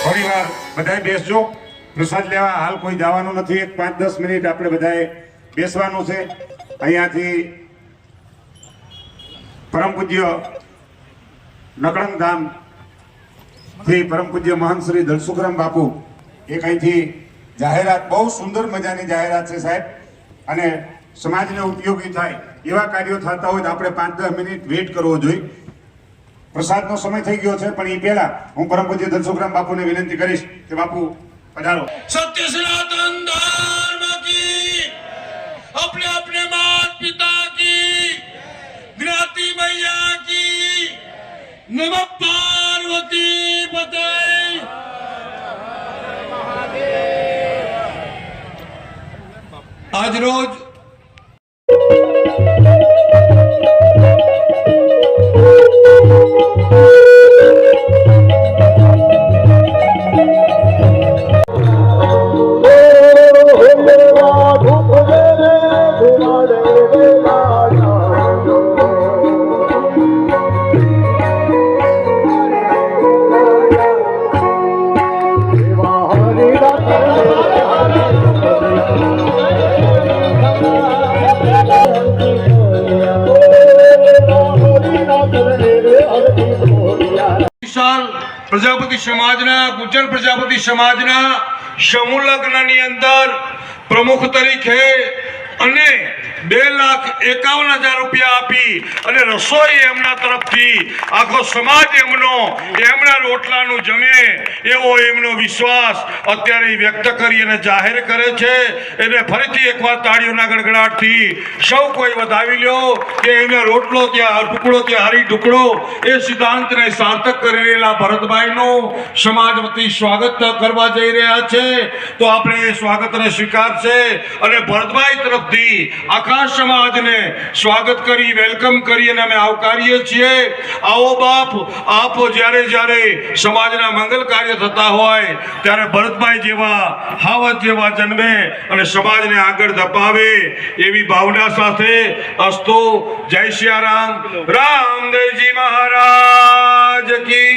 થોડી વાર બધાય બેસજો. પ્રસાદ લેવા હાલ કોઈ જવાનું નથી. એક 5-10 મિનિટ આપણે બધાએ બેસવાનું છે. અહીંયાથી પરમ પૂજ્ય નકળંગ ધામ થી પરમ પૂજ્ય મહંત શ્રી દલસુખરામ બાપુ એક અહીંથી જાહેરાત, બહુ સુંદર મજાની જાહેરાત છે સાહેબ, અને સમાજને ઉપયોગી થાય એવા કાર્યો થતા હોય તો આપણે 5-10 મિનિટ વેઇટ કરવો જોઈએ. પ્રસાદનો સમય થઈ ગયો છે, પણ એ પહેલા હું પરમ પૂજ્ય દલસુખરામ બાપુને વિનંતી કરીશ કે બાપુ પધારો. सत्य सनातन धर्म की, अपने अपने माता पिता की, ज्ञाति मैया की, नमः पार्वती पते. आज रोज પ્રજાપતિ સમાજના, ગુજ્જર પ્રજાપતિ સમાજના સમૂહ લગ્નની અંદર પ્રમુખ તરીકે અને 2,51,000 રૂપિયા આપી અને રસોઈ એમના તરફથી આખો સમાજ એમના રોટલાનું જમે એવો એમનો વિશ્વાસ અત્યારે વ્યક્ત કરી અને જાહેર કરે છે. એને ફરીથી એકવાર તાળીઓના ગડગડાટથી સૌ કોઈ વધાવી લ્યો કે એમનો રોટલો ત્યાં ટુકડો ત્યાં હરી ટુકડો એ સિદ્ધાંતને સાર્થક કરેલા ભરતભાઈનું સમાજ વતી સ્વાગત કરવા જઈ રહ્યા છે. તો આપણે એ સ્વાગતને સ્વીકારશે અને ભરતભાઈ તરફથી આખા સમાજને સ્વાગત કરી, વેલકમ કરી અને અમે આવકારીએ છીએ. આવો બાપ, આપ જ્યારે જ્યારે સમાજના મંગલ કાર્ય થતા હોય ત્યારે ભરતભાઈ જેવા હાવત જેવા જન્મે અને સમાજને આગળ ધપાવે એવી ભાવના સાથે અસ્તુ. જય સિયારામ. રામદેવજી મહારાજ કી